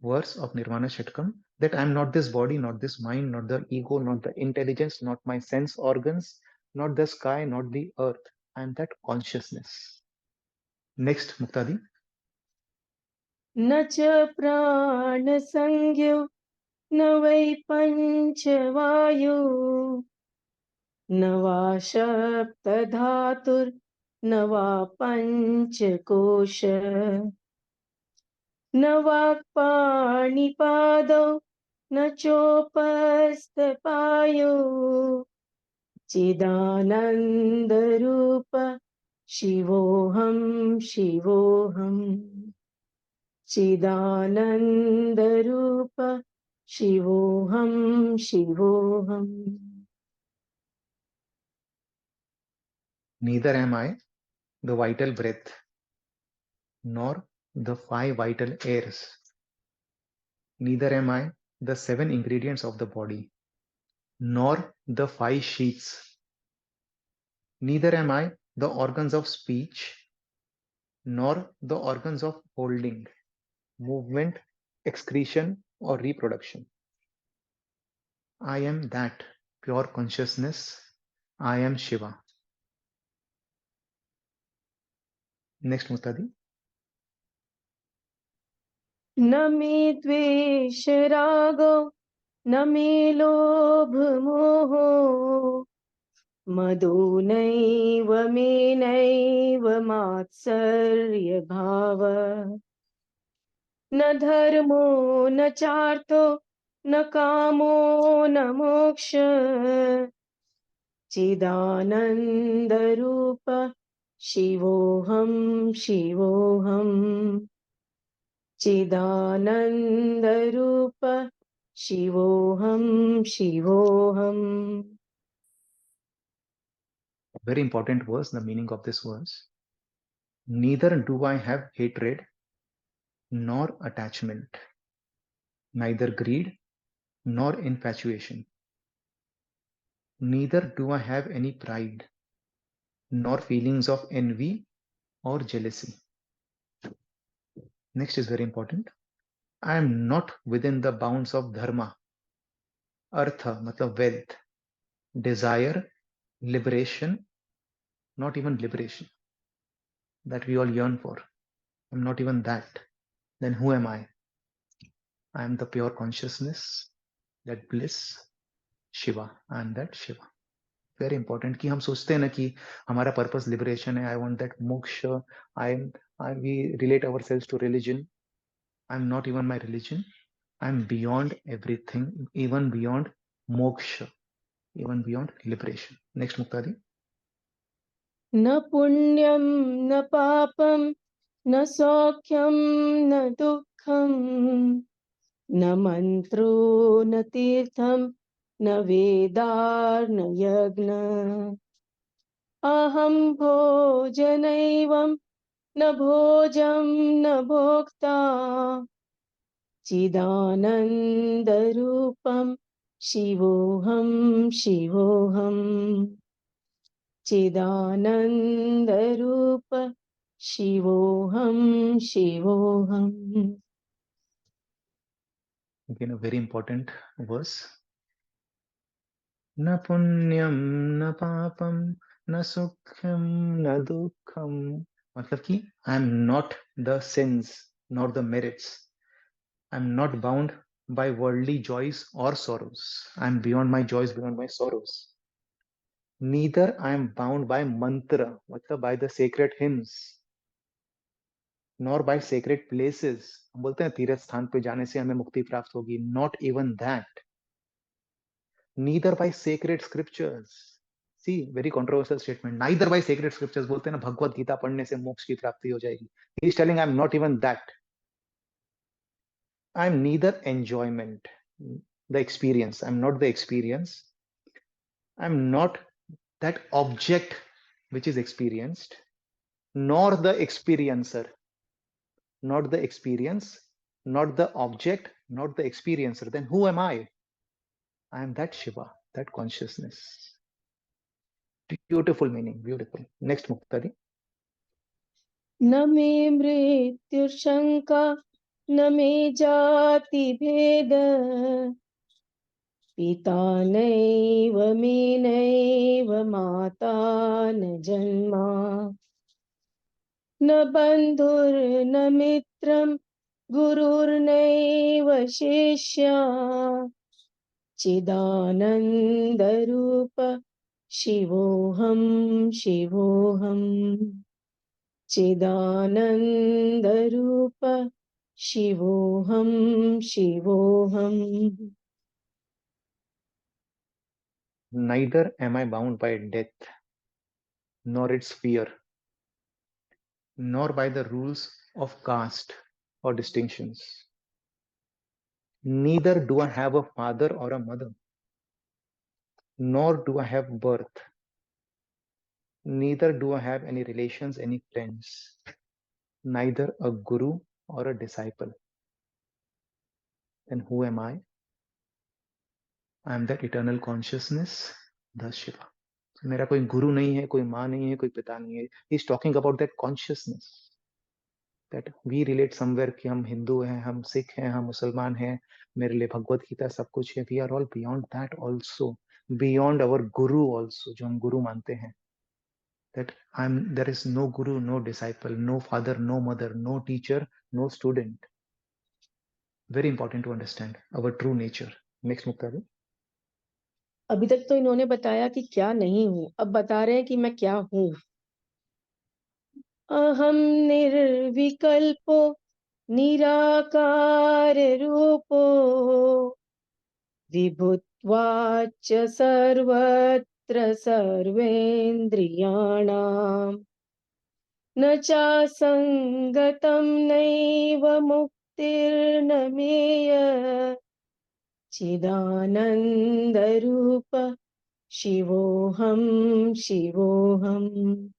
verse of Nirvana Shatakam, that I am not this body, not this mind, not the ego, not the intelligence, not my sense organs, not the sky, not the earth. I am that consciousness. Next, Muktadi. न च प्राणसंज्ञो न वै पञ्चवायु न वा सप्तधातुर्न वा पञ्चकोश न वाक्पाणिपादौ न चोपस्थपायो चिदानन्दरूप शिवोऽहं शिवोऽहम् चिदानन्दरूप शिवोऽहं शिवोऽहम्. Neither am I the vital breath, nor the 5 vital airs. Neither am I the 7 ingredients of the body, nor the 5 sheets. Neither am I the organs of speech, nor the organs of holding, movement, excretion, or reproduction. I am that pure consciousness. I am Shiva. Next, Mutadi. न मे द्वेषरागो न मे लोभमोहो मदो नैव मे नैव मात्सर्यभाव न धर्मो न चार्थो न कामो न मोक्ष चिदानन्दरूप शिवोऽहं शिवोऽहम् चिदानन्दरूप शिवोऽहं शिवोऽहम्. Very important verse, the meaning of this verse. Neither do I have hatred nor attachment, neither greed nor infatuation. Neither do I have any pride, nor feelings of envy or jealousy. Next is very important. I am not within the bounds of dharma, artha, matlab wealth, desire, liberation, not even liberation that we all yearn for. I'm not even that. Then who am I? I am the pure consciousness, that bliss, Shiva. I am that Shiva. Very important कि हम सोचते हैं ना कि हमारा purpose liberation है, आई want that मोक्ष, I we relate ourselves to religion. I am not even my religion. I am beyond everything, even beyond मोक्ष, even beyond liberation. Next Mukta दी. न पुण्यं न पापं न सौख्यं न दुःखं न मन्त्रो न तीर्थं न वेदार्न यज्ञ अहं भोजनैवं न भोजं न भोक्ता चिदानन्दरूपं शिवोऽहं शिवोऽहम् चिदानन्दरूप शिवोऽहं शिवोऽहम्. Again, a very important verse. न पुण्यम न पापम न सुखम न दुखम. मतलब कि आई am not the sins not the merits. I am not bound by worldly joys or sorrows. I am beyond my joys, beyond my sorrows. Neither I am bound by mantra, मतलब by the sacred hymns, nor by sacred places. हम बोलते हैं तीर्थ स्थान पे जाने से हमें मुक्ति प्राप्त होगी. Not even that. Neither by sacred scriptures. See, very controversial statement. Neither by sacred scriptures. बोलते हैं ना भगवत गीता पढ़ने से मोक्ष की प्राप्ति हो जाएगी. He is telling I am not even that. I am neither enjoyment, the experience. I'm not the experience. I'm not that object which is experienced, nor the experiencer. Not the experience, not the object, not the experiencer. Then who am I? I am that Shiva, that consciousness. Beautiful meaning, beautiful. Next Muktadi. न मे मृत्युशङ्का न मे जाति भेद पिता नैव मे नैव माता न जन्मा न बन्धुर्न मित्रं गुरुर्नैव शिष्या चिदानन्दरूप शिवोऽहं शिवोऽहम् चिदानन्दरूप शिवोऽहं शिवोऽहम्. Neither am I bound by death, nor its fear, nor by the rules of caste or distinctions. Neither do I have a father or a mother, nor do I have birth. Neither do I have any relations, any friends, neither a guru or a disciple. Then who am I? I am that eternal consciousness, the Shiva. मेरा कोई गुरु नहीं है, कोई माँ नहीं है, कोई पिता नहीं है. He is talking about that consciousness. That we relate somewhere कि हम हिंदू हैं, हम सिख हैं, हम मुसलमान हैं, मेरे लिए भगवत गीता सब कुछ है. We are all beyond that also, beyond our guru also, जो हम गुरु मानते हैं. That there is no guru, no disciple, no father, no mother, no teacher, no student. Very important to understand our true nature. Next Muktadi. अभी तक तो इन्होंने बताया कि क्या नहीं हूँ, अब बता रहे हैं कि मैं क्या हूँ. अहम निर्विकल्पो निराकार रूपो विभुत्वाच्च सर्वत्र सर्वेन्द्रियाणाम् न चासङ्गतं नैव मुक्तिर्न मेय चिदानन्दरूप शिवोऽहं शिवोऽहम्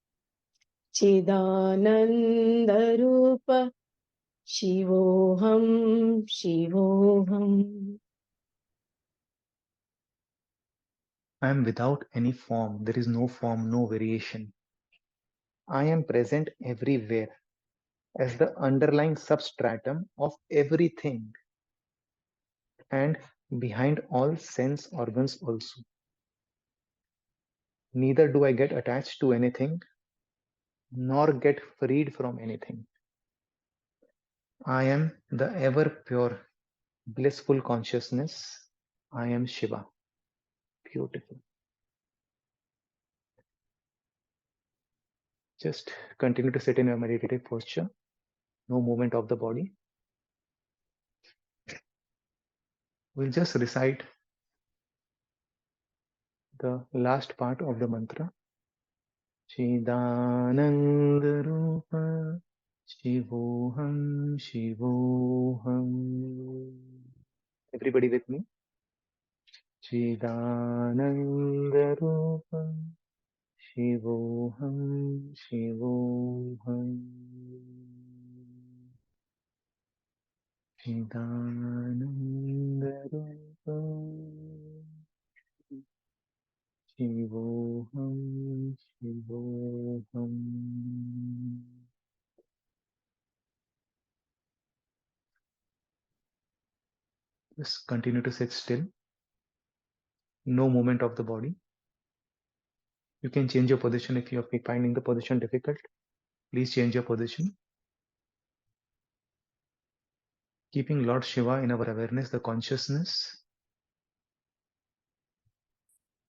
चिदानन्दरूप शिवोऽहं शिवोऽहम्. I am without any form. There is no form, no variation. I am present everywhere as the underlying substratum of everything and behind all sense organs also. Neither do I get attached to anything nor get freed from anything. I am the ever pure, blissful consciousness. I am Shiva. Beautiful. Just continue to sit in your meditative posture. No movement of the body. We'll just recite the last part of the mantra. Chidananda Rupa Shivoham Shivoham. Everybody with me? Chidananda Rupa Shivoham Shivoham. Chidananda Rupa Shivoham Shivoham. Just continue to sit still. No movement of the body. You can change your position if you are finding the position difficult. Please change your position. Keeping Lord Shiva in our awareness, the consciousness.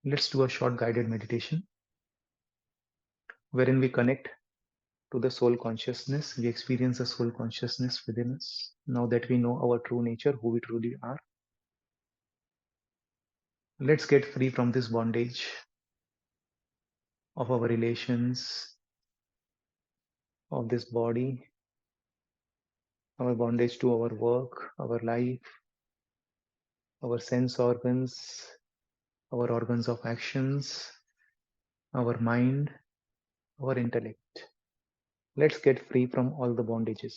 Let's do a short guided meditation wherein we connect to the soul consciousness. We experience the soul consciousness within us. Now that we know our true nature, who we truly are, let's get free from this bondage of our relations, of this body, our bondage to our work, our life, our sense organs, our organs of actions, our mind, our intellect. Let's get free from all the bondages.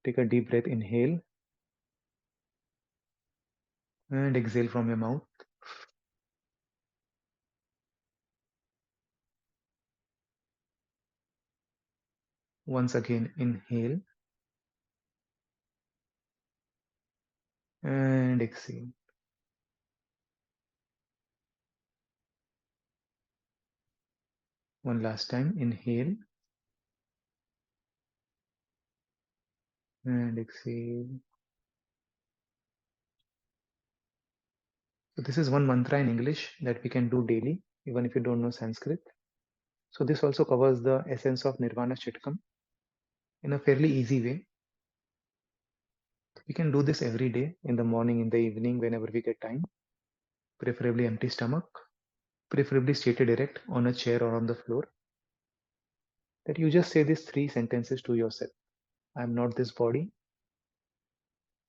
Take a deep breath, inhale and exhale from your mouth. Once again, inhale and exhale. One last time, inhale and exhale. So this is one mantra in English that we can do daily, even if you don't know Sanskrit. So this also covers the essence of Nirvana Shatakam in a fairly easy way. We can do this every day, in the morning, in the evening, whenever we get time, preferably empty stomach, preferably seated erect on a chair or on the floor. That you just say these 3 sentences to yourself. I am not this body.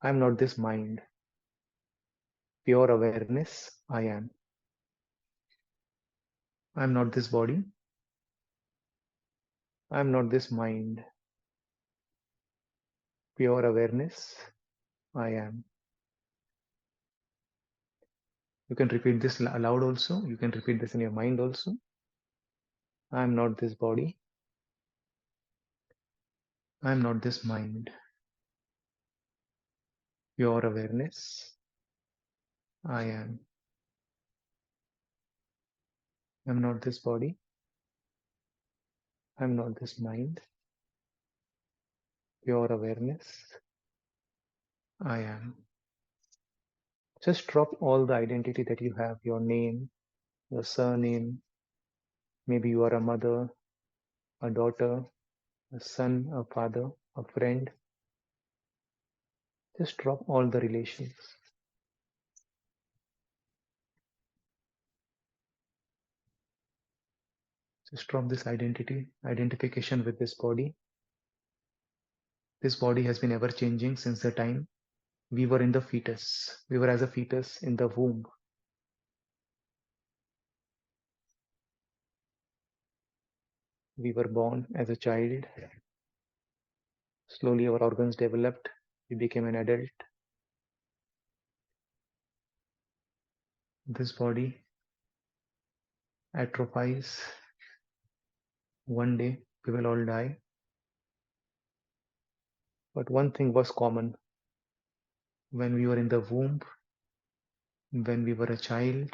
I am not this mind. Pure awareness, I am. I am not this body. I am not this mind. Pure awareness, I am. You can repeat this aloud also. You can repeat this in your mind also. I am not this body. I am not this mind. Pure awareness, I am. I am not this body. I am not this mind. Pure awareness, I am. Just drop all the identity that you have, your name, your surname. Maybe you are a mother, a daughter, a son, a father, a friend. Just drop all the relations. Just drop this identification with this body. This body has been ever changing since the time we were in the fetus. We were as a fetus in the womb. We were born as a child. Slowly our organs developed. We became an adult. This body atrophies. One day we will all die. But one thing was common. When we were in the womb, when we were a child,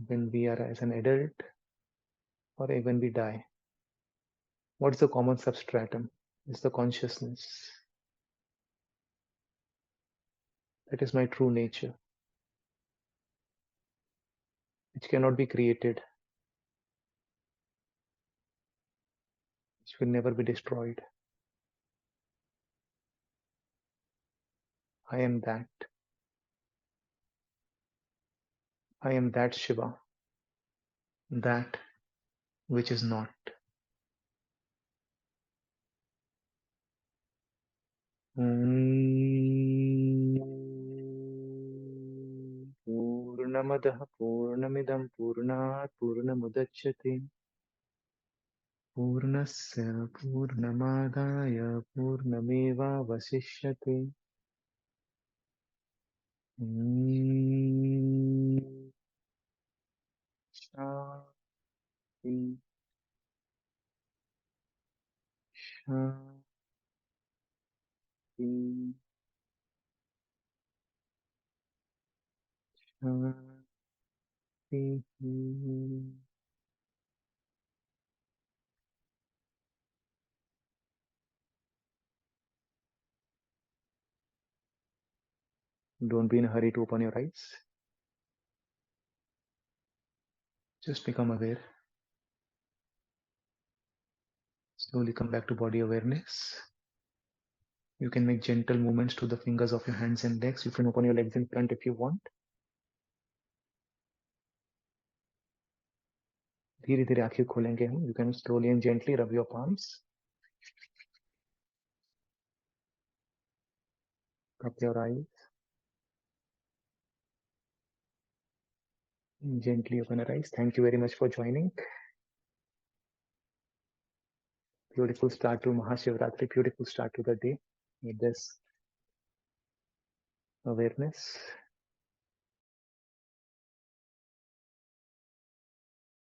when we are as an adult, or when we die, what's the common substratum? It's the consciousness. That is my true nature, which cannot be created, which will never be destroyed. I am that. I am that Shiva, that which is not. Purnamadah Purnamidam Purnat Purnamudachyate Purnasya Purnamadaya Purnameva Vasishyate. Shanti, Shanti, Shanti. Don't be in a hurry to open your eyes. Just become aware. Slowly come back to body awareness. You can make gentle movements to the fingers of your hands and legs. You can open your legs in front if you want. धीरे धीरे आंखें खोलेंगे हम. You can slowly and gently rub your palms. Rub your eyes. Gently open your eyes. Thank you very much for joining. Beautiful start to Mahashivratri. Beautiful start to the day with this awareness.